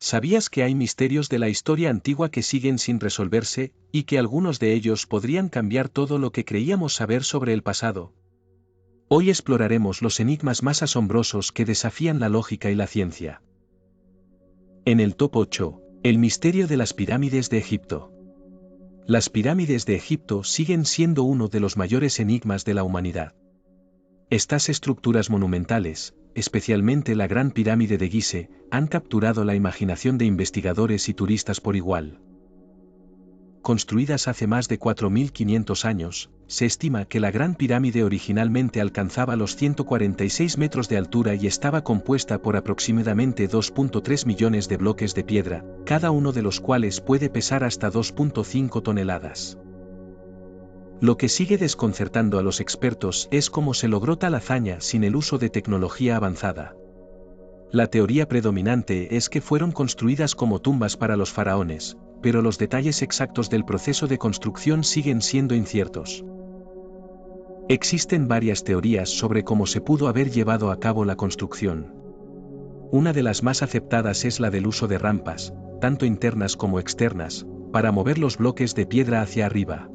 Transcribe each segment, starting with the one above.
¿Sabías que hay misterios de la historia antigua que siguen sin resolverse, y que algunos de ellos podrían cambiar todo lo que creíamos saber sobre el pasado? Hoy exploraremos los enigmas más asombrosos que desafían la lógica y la ciencia. En el top 8, el misterio de las pirámides de Egipto. Las pirámides de Egipto siguen siendo uno de los mayores enigmas de la humanidad. Estas estructuras monumentales, especialmente la Gran Pirámide de Gizeh, han capturado la imaginación de investigadores y turistas por igual. Construidas hace más de 4.500 años, se estima que la Gran Pirámide originalmente alcanzaba los 146 metros de altura y estaba compuesta por aproximadamente 2.3 millones de bloques de piedra, cada uno de los cuales puede pesar hasta 2.5 toneladas. Lo que sigue desconcertando a los expertos es cómo se logró tal hazaña sin el uso de tecnología avanzada. La teoría predominante es que fueron construidas como tumbas para los faraones, pero los detalles exactos del proceso de construcción siguen siendo inciertos. Existen varias teorías sobre cómo se pudo haber llevado a cabo la construcción. Una de las más aceptadas es la del uso de rampas, tanto internas como externas, para mover los bloques de piedra hacia arriba.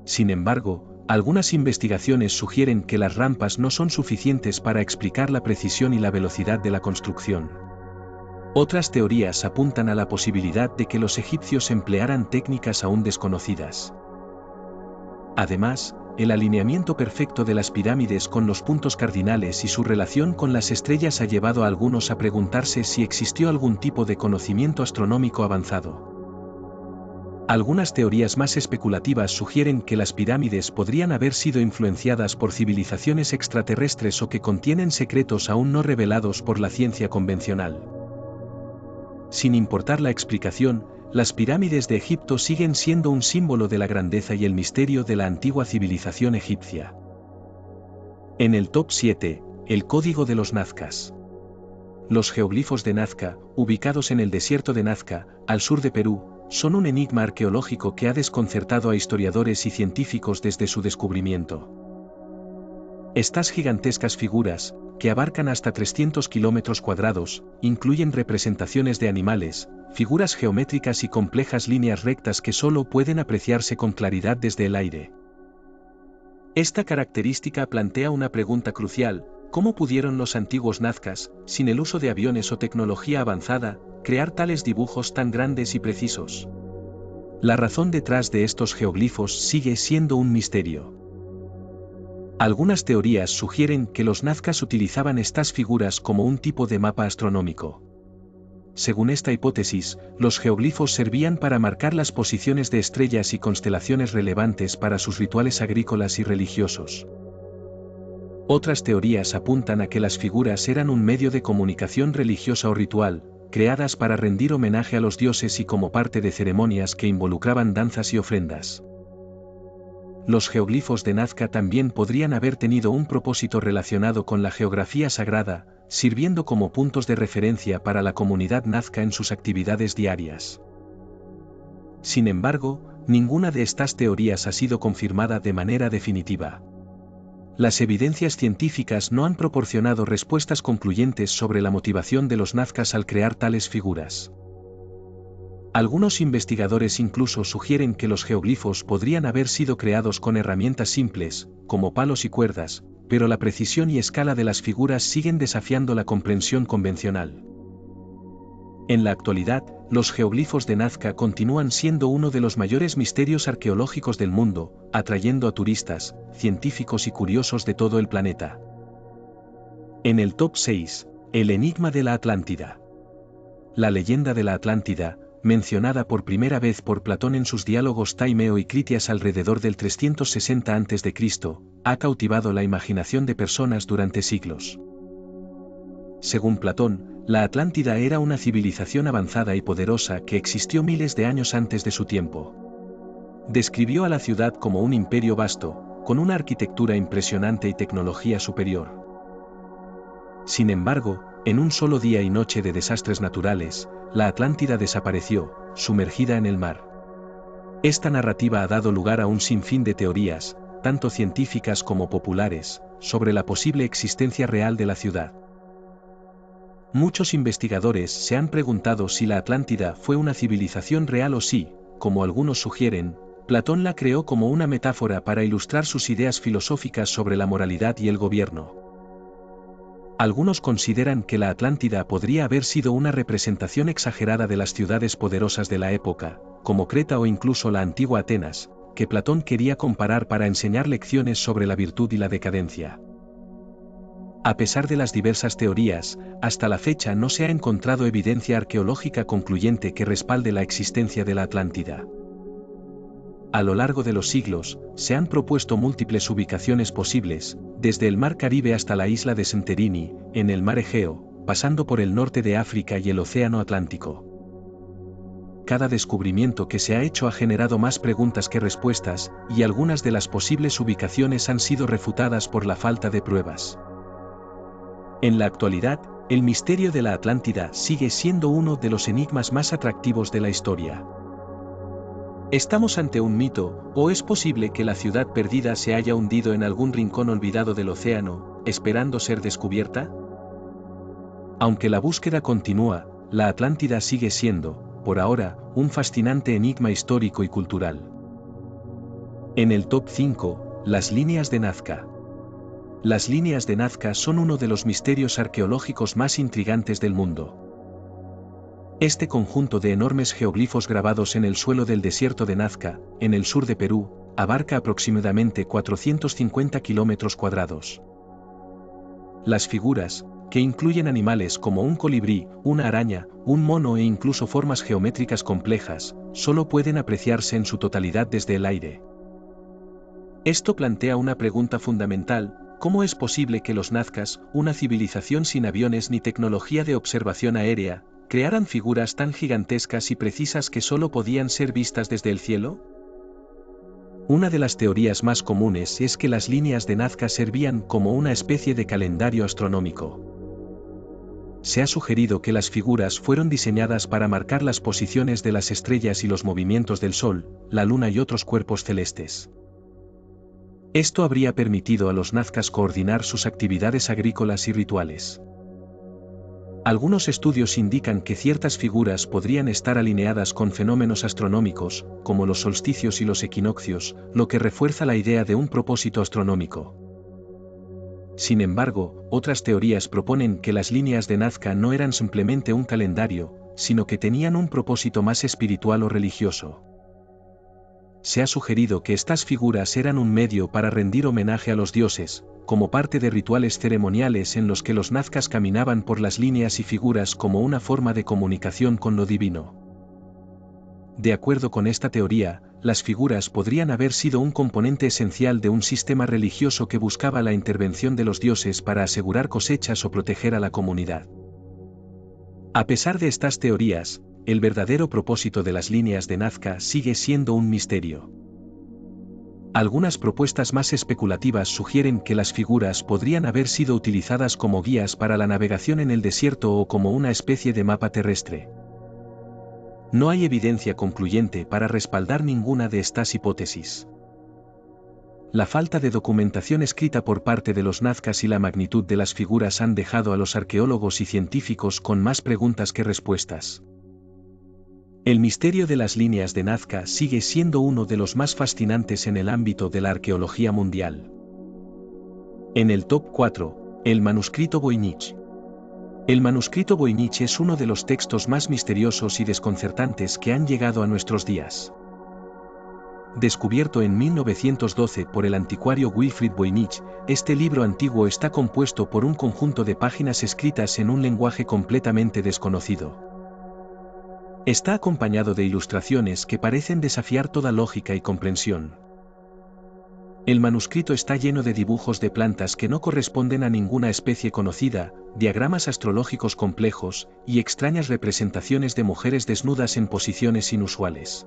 Sin embargo, algunas investigaciones sugieren que las rampas no son suficientes para explicar la precisión y la velocidad de la construcción. Otras teorías apuntan a la posibilidad de que los egipcios emplearan técnicas aún desconocidas. Además, el alineamiento perfecto de las pirámides con los puntos cardinales y su relación con las estrellas ha llevado a algunos a preguntarse si existió algún tipo de conocimiento astronómico avanzado. Algunas teorías más especulativas sugieren que las pirámides podrían haber sido influenciadas por civilizaciones extraterrestres o que contienen secretos aún no revelados por la ciencia convencional. Sin importar la explicación, las pirámides de Egipto siguen siendo un símbolo de la grandeza y el misterio de la antigua civilización egipcia. En el top 7, el código de los Nazcas. Los geoglifos de Nazca, ubicados en el desierto de Nazca, al sur de Perú, son un enigma arqueológico que ha desconcertado a historiadores y científicos desde su descubrimiento. Estas gigantescas figuras, que abarcan hasta 300 kilómetros cuadrados, incluyen representaciones de animales, figuras geométricas y complejas líneas rectas que solo pueden apreciarse con claridad desde el aire. Esta característica plantea una pregunta crucial: ¿cómo pudieron los antiguos nazcas, sin el uso de aviones o tecnología avanzada, crear tales dibujos tan grandes y precisos? La razón detrás de estos geoglifos sigue siendo un misterio. Algunas teorías sugieren que los nazcas utilizaban estas figuras como un tipo de mapa astronómico. Según esta hipótesis, los geoglifos servían para marcar las posiciones de estrellas y constelaciones relevantes para sus rituales agrícolas y religiosos. Otras teorías apuntan a que las figuras eran un medio de comunicación religiosa o ritual, creadas para rendir homenaje a los dioses y como parte de ceremonias que involucraban danzas y ofrendas. Los geoglifos de Nazca también podrían haber tenido un propósito relacionado con la geografía sagrada, sirviendo como puntos de referencia para la comunidad nazca en sus actividades diarias. Sin embargo, ninguna de estas teorías ha sido confirmada de manera definitiva. Las evidencias científicas no han proporcionado respuestas concluyentes sobre la motivación de los nazcas al crear tales figuras. Algunos investigadores incluso sugieren que los geoglifos podrían haber sido creados con herramientas simples, como palos y cuerdas, pero la precisión y escala de las figuras siguen desafiando la comprensión convencional. En la actualidad, los geoglifos de Nazca continúan siendo uno de los mayores misterios arqueológicos del mundo, atrayendo a turistas, científicos y curiosos de todo el planeta. En el top 6, el enigma de la Atlántida. La leyenda de la Atlántida, mencionada por primera vez por Platón en sus diálogos Taimeo y Critias alrededor del 360 a.C., ha cautivado la imaginación de personas durante siglos. Según Platón, la Atlántida era una civilización avanzada y poderosa que existió miles de años antes de su tiempo. Describió a la ciudad como un imperio vasto, con una arquitectura impresionante y tecnología superior. Sin embargo, en un solo día y noche de desastres naturales, la Atlántida desapareció, sumergida en el mar. Esta narrativa ha dado lugar a un sinfín de teorías, tanto científicas como populares, sobre la posible existencia real de la ciudad. Muchos investigadores se han preguntado si la Atlántida fue una civilización real o si, como algunos sugieren, Platón la creó como una metáfora para ilustrar sus ideas filosóficas sobre la moralidad y el gobierno. Algunos consideran que la Atlántida podría haber sido una representación exagerada de las ciudades poderosas de la época, como Creta o incluso la antigua Atenas, que Platón quería comparar para enseñar lecciones sobre la virtud y la decadencia. A pesar de las diversas teorías, hasta la fecha no se ha encontrado evidencia arqueológica concluyente que respalde la existencia de la Atlántida. A lo largo de los siglos, se han propuesto múltiples ubicaciones posibles, desde el Mar Caribe hasta la isla de Santorini, en el Mar Egeo, pasando por el norte de África y el Océano Atlántico. Cada descubrimiento que se ha hecho ha generado más preguntas que respuestas, y algunas de las posibles ubicaciones han sido refutadas por la falta de pruebas. En la actualidad, el misterio de la Atlántida sigue siendo uno de los enigmas más atractivos de la historia. ¿Estamos ante un mito, o es posible que la ciudad perdida se haya hundido en algún rincón olvidado del océano, esperando ser descubierta? Aunque la búsqueda continúa, la Atlántida sigue siendo, por ahora, un fascinante enigma histórico y cultural. En el top 5, las líneas de Nazca. Las líneas de Nazca son uno de los misterios arqueológicos más intrigantes del mundo. Este conjunto de enormes geoglifos grabados en el suelo del desierto de Nazca, en el sur de Perú, abarca aproximadamente 450 kilómetros cuadrados. Las figuras, que incluyen animales como un colibrí, una araña, un mono e incluso formas geométricas complejas, solo pueden apreciarse en su totalidad desde el aire. Esto plantea una pregunta fundamental: ¿cómo es posible que los nazcas, una civilización sin aviones ni tecnología de observación aérea, crearan figuras tan gigantescas y precisas que solo podían ser vistas desde el cielo? Una de las teorías más comunes es que las líneas de Nazca servían como una especie de calendario astronómico. Se ha sugerido que las figuras fueron diseñadas para marcar las posiciones de las estrellas y los movimientos del Sol, la Luna y otros cuerpos celestes. Esto habría permitido a los nazcas coordinar sus actividades agrícolas y rituales. Algunos estudios indican que ciertas figuras podrían estar alineadas con fenómenos astronómicos, como los solsticios y los equinoccios, lo que refuerza la idea de un propósito astronómico. Sin embargo, otras teorías proponen que las líneas de Nazca no eran simplemente un calendario, sino que tenían un propósito más espiritual o religioso. Se ha sugerido que estas figuras eran un medio para rendir homenaje a los dioses, como parte de rituales ceremoniales en los que los nazcas caminaban por las líneas y figuras como una forma de comunicación con lo divino. De acuerdo con esta teoría, las figuras podrían haber sido un componente esencial de un sistema religioso que buscaba la intervención de los dioses para asegurar cosechas o proteger a la comunidad. A pesar de estas teorías, el verdadero propósito de las líneas de Nazca sigue siendo un misterio. Algunas propuestas más especulativas sugieren que las figuras podrían haber sido utilizadas como guías para la navegación en el desierto o como una especie de mapa terrestre. No hay evidencia concluyente para respaldar ninguna de estas hipótesis. La falta de documentación escrita por parte de los nazcas y la magnitud de las figuras han dejado a los arqueólogos y científicos con más preguntas que respuestas. El misterio de las líneas de Nazca sigue siendo uno de los más fascinantes en el ámbito de la arqueología mundial. En el top 4, el manuscrito Voynich. El manuscrito Voynich es uno de los textos más misteriosos y desconcertantes que han llegado a nuestros días. Descubierto en 1912 por el anticuario Wilfrid Voynich, este libro antiguo está compuesto por un conjunto de páginas escritas en un lenguaje completamente desconocido. Está acompañado de ilustraciones que parecen desafiar toda lógica y comprensión. El manuscrito está lleno de dibujos de plantas que no corresponden a ninguna especie conocida, diagramas astrológicos complejos, y extrañas representaciones de mujeres desnudas en posiciones inusuales.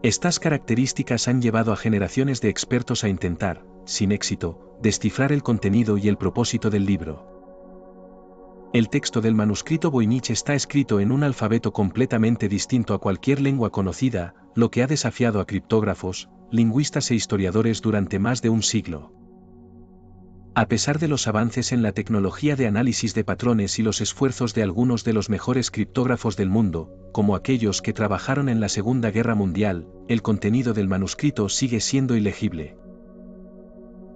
Estas características han llevado a generaciones de expertos a intentar, sin éxito, descifrar el contenido y el propósito del libro. El texto del manuscrito Voynich está escrito en un alfabeto completamente distinto a cualquier lengua conocida, lo que ha desafiado a criptógrafos, lingüistas e historiadores durante más de un siglo. A pesar de los avances en la tecnología de análisis de patrones y los esfuerzos de algunos de los mejores criptógrafos del mundo, como aquellos que trabajaron en la Segunda Guerra Mundial, el contenido del manuscrito sigue siendo ilegible.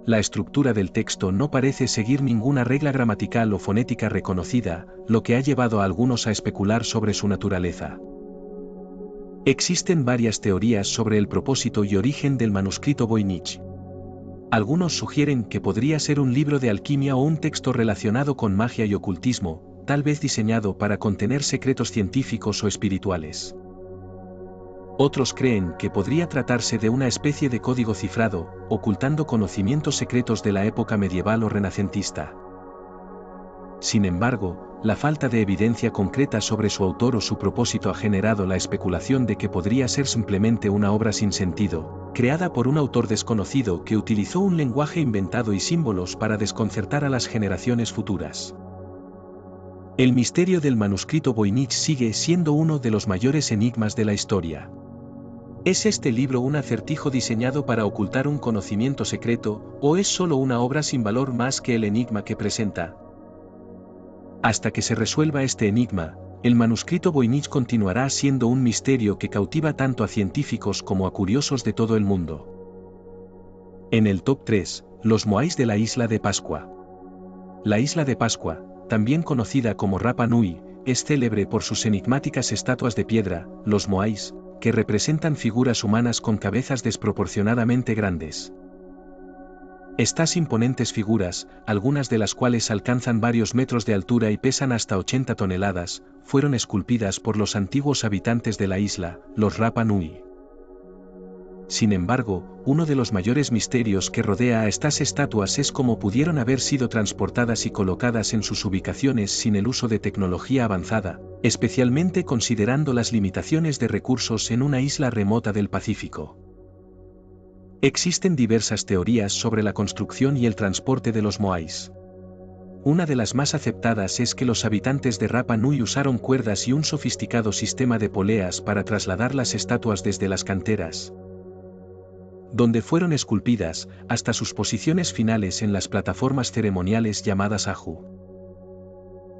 La estructura del texto no parece seguir ninguna regla gramatical o fonética reconocida, lo que ha llevado a algunos a especular sobre su naturaleza. Existen varias teorías sobre el propósito y origen del manuscrito Voynich. Algunos sugieren que podría ser un libro de alquimia o un texto relacionado con magia y ocultismo, tal vez diseñado para contener secretos científicos o espirituales. Otros creen que podría tratarse de una especie de código cifrado, ocultando conocimientos secretos de la época medieval o renacentista. Sin embargo, la falta de evidencia concreta sobre su autor o su propósito ha generado la especulación de que podría ser simplemente una obra sin sentido, creada por un autor desconocido que utilizó un lenguaje inventado y símbolos para desconcertar a las generaciones futuras. El misterio del manuscrito Voynich sigue siendo uno de los mayores enigmas de la historia. ¿Es este libro un acertijo diseñado para ocultar un conocimiento secreto, o es solo una obra sin valor más que el enigma que presenta? Hasta que se resuelva este enigma, el manuscrito Voynich continuará siendo un misterio que cautiva tanto a científicos como a curiosos de todo el mundo. En el top 3, los moais de la isla de Pascua. La isla de Pascua, también conocida como Rapa Nui, es célebre por sus enigmáticas estatuas de piedra, los moais, que representan figuras humanas con cabezas desproporcionadamente grandes. Estas imponentes figuras, algunas de las cuales alcanzan varios metros de altura y pesan hasta 80 toneladas, fueron esculpidas por los antiguos habitantes de la isla, los Rapa Nui. Sin embargo, uno de los mayores misterios que rodea a estas estatuas es cómo pudieron haber sido transportadas y colocadas en sus ubicaciones sin el uso de tecnología avanzada, especialmente considerando las limitaciones de recursos en una isla remota del Pacífico. Existen diversas teorías sobre la construcción y el transporte de los moais. Una de las más aceptadas es que los habitantes de Rapa Nui usaron cuerdas y un sofisticado sistema de poleas para trasladar las estatuas desde las canteras, donde fueron esculpidas, hasta sus posiciones finales en las plataformas ceremoniales llamadas aju.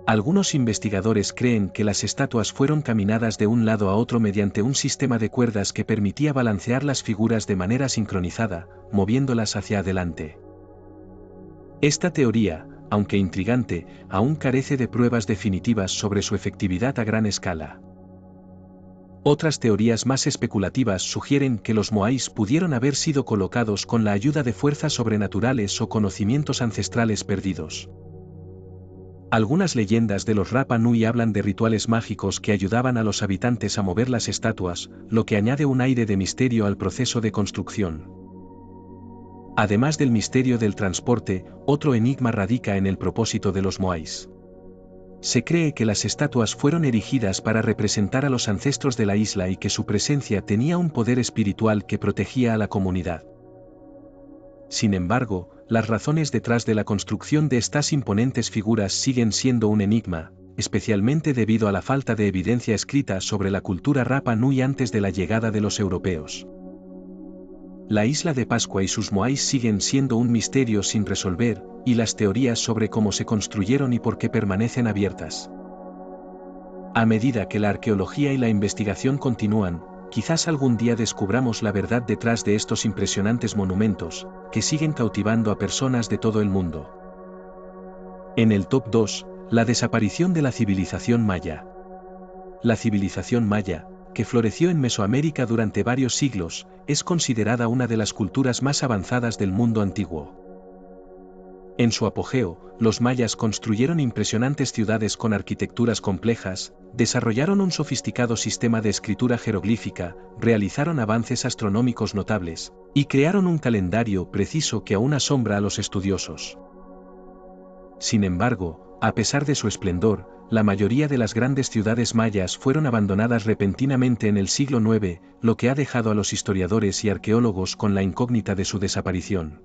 Algunos investigadores creen que las estatuas fueron caminadas de un lado a otro mediante un sistema de cuerdas que permitía balancear las figuras de manera sincronizada, moviéndolas hacia adelante. Esta teoría, aunque intrigante, aún carece de pruebas definitivas sobre su efectividad a gran escala. Otras teorías más especulativas sugieren que los moais pudieron haber sido colocados con la ayuda de fuerzas sobrenaturales o conocimientos ancestrales perdidos. Algunas leyendas de los Rapa Nui hablan de rituales mágicos que ayudaban a los habitantes a mover las estatuas, lo que añade un aire de misterio al proceso de construcción. Además del misterio del transporte, otro enigma radica en el propósito de los moais. Se cree que las estatuas fueron erigidas para representar a los ancestros de la isla y que su presencia tenía un poder espiritual que protegía a la comunidad. Sin embargo, las razones detrás de la construcción de estas imponentes figuras siguen siendo un enigma, especialmente debido a la falta de evidencia escrita sobre la cultura Rapa Nui antes de la llegada de los europeos. La isla de Pascua y sus moais siguen siendo un misterio sin resolver, y las teorías sobre cómo se construyeron y por qué permanecen abiertas. A medida que la arqueología y la investigación continúan, quizás algún día descubramos la verdad detrás de estos impresionantes monumentos, que siguen cautivando a personas de todo el mundo. En el top 2, la desaparición de la civilización maya. La civilización maya, que floreció en Mesoamérica durante varios siglos, es considerada una de las culturas más avanzadas del mundo antiguo. En su apogeo, los mayas construyeron impresionantes ciudades con arquitecturas complejas, desarrollaron un sofisticado sistema de escritura jeroglífica, realizaron avances astronómicos notables, y crearon un calendario preciso que aún asombra a los estudiosos. Sin embargo, a pesar de su esplendor, la mayoría de las grandes ciudades mayas fueron abandonadas repentinamente en el siglo IX, lo que ha dejado a los historiadores y arqueólogos con la incógnita de su desaparición.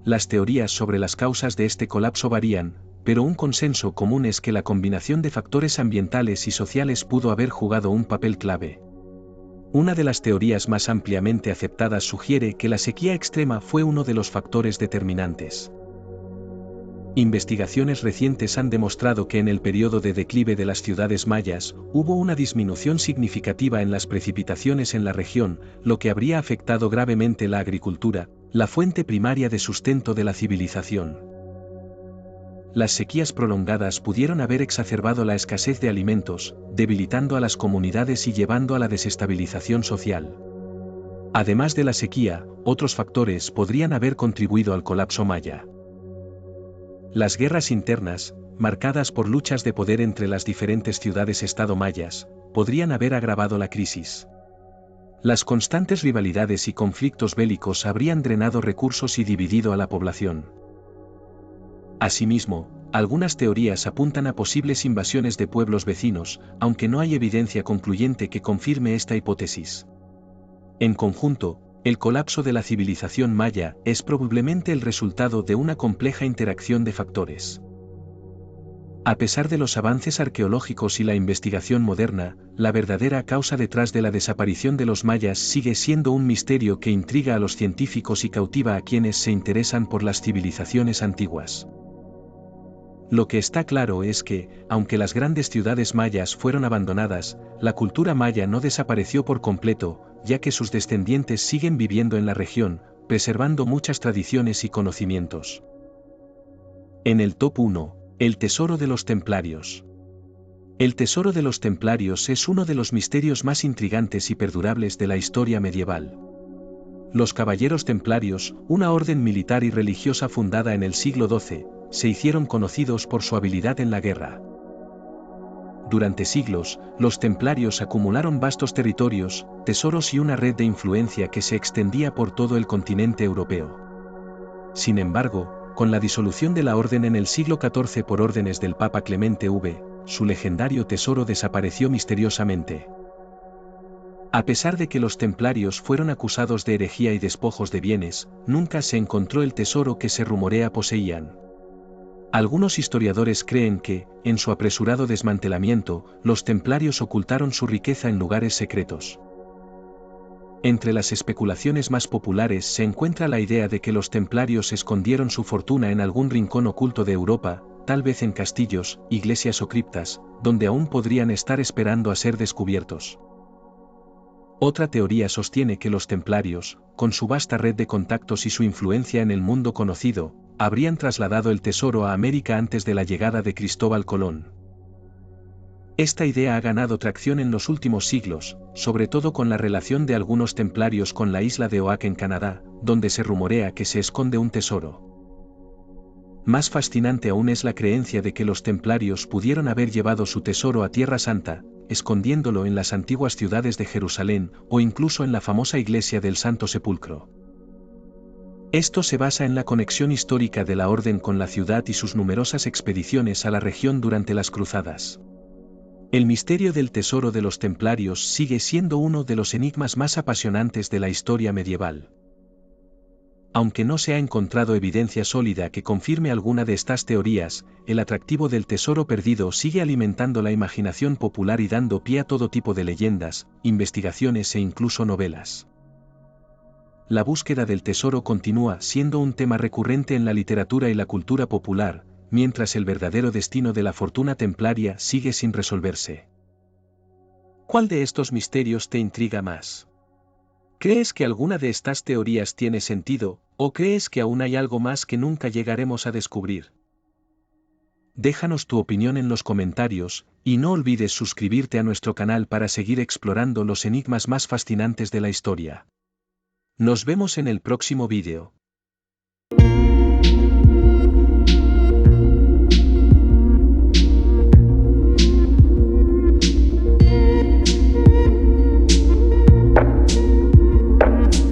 Las teorías sobre las causas de este colapso varían, pero un consenso común es que la combinación de factores ambientales y sociales pudo haber jugado un papel clave. Una de las teorías más ampliamente aceptadas sugiere que la sequía extrema fue uno de los factores determinantes. Investigaciones recientes han demostrado que en el periodo de declive de las ciudades mayas, hubo una disminución significativa en las precipitaciones en la región, lo que habría afectado gravemente la agricultura, la fuente primaria de sustento de la civilización. Las sequías prolongadas pudieron haber exacerbado la escasez de alimentos, debilitando a las comunidades y llevando a la desestabilización social. Además de la sequía, otros factores podrían haber contribuido al colapso maya. Las guerras internas, marcadas por luchas de poder entre las diferentes ciudades-estado mayas, podrían haber agravado la crisis. Las constantes rivalidades y conflictos bélicos habrían drenado recursos y dividido a la población. Asimismo, algunas teorías apuntan a posibles invasiones de pueblos vecinos, aunque no hay evidencia concluyente que confirme esta hipótesis. En conjunto, el colapso de la civilización maya es probablemente el resultado de una compleja interacción de factores. A pesar de los avances arqueológicos y la investigación moderna, la verdadera causa detrás de la desaparición de los mayas sigue siendo un misterio que intriga a los científicos y cautiva a quienes se interesan por las civilizaciones antiguas. Lo que está claro es que, aunque las grandes ciudades mayas fueron abandonadas, la cultura maya no desapareció por completo, ya que sus descendientes siguen viviendo en la región, preservando muchas tradiciones y conocimientos. En el top 1, el tesoro de los templarios. El tesoro de los templarios es uno de los misterios más intrigantes y perdurables de la historia medieval. Los caballeros templarios, una orden militar y religiosa fundada en el siglo XII, se hicieron conocidos por su habilidad en la guerra. Durante siglos, los templarios acumularon vastos territorios, tesoros y una red de influencia que se extendía por todo el continente europeo. Sin embargo, con la disolución de la orden en el siglo XIV por órdenes del Papa Clemente V, su legendario tesoro desapareció misteriosamente. A pesar de que los templarios fueron acusados de herejía y despojos de bienes, nunca se encontró el tesoro que se rumorea poseían. Algunos historiadores creen que, en su apresurado desmantelamiento, los templarios ocultaron su riqueza en lugares secretos. Entre las especulaciones más populares se encuentra la idea de que los templarios escondieron su fortuna en algún rincón oculto de Europa, tal vez en castillos, iglesias o criptas, donde aún podrían estar esperando a ser descubiertos. Otra teoría sostiene que los templarios, con su vasta red de contactos y su influencia en el mundo conocido, habrían trasladado el tesoro a América antes de la llegada de Cristóbal Colón. Esta idea ha ganado tracción en los últimos siglos, sobre todo con la relación de algunos templarios con la isla de Oahu en Canadá, donde se rumorea que se esconde un tesoro. Más fascinante aún es la creencia de que los templarios pudieron haber llevado su tesoro a Tierra Santa, escondiéndolo en las antiguas ciudades de Jerusalén o incluso en la famosa iglesia del Santo Sepulcro. Esto se basa en la conexión histórica de la orden con la ciudad y sus numerosas expediciones a la región durante las cruzadas. El misterio del tesoro de los templarios sigue siendo uno de los enigmas más apasionantes de la historia medieval. Aunque no se ha encontrado evidencia sólida que confirme alguna de estas teorías, el atractivo del tesoro perdido sigue alimentando la imaginación popular y dando pie a todo tipo de leyendas, investigaciones e incluso novelas. La búsqueda del tesoro continúa siendo un tema recurrente en la literatura y la cultura popular, mientras el verdadero destino de la fortuna templaria sigue sin resolverse. ¿Cuál de estos misterios te intriga más? ¿Crees que alguna de estas teorías tiene sentido, o crees que aún hay algo más que nunca llegaremos a descubrir? Déjanos tu opinión en los comentarios, y no olvides suscribirte a nuestro canal para seguir explorando los enigmas más fascinantes de la historia. Nos vemos en el próximo vídeo.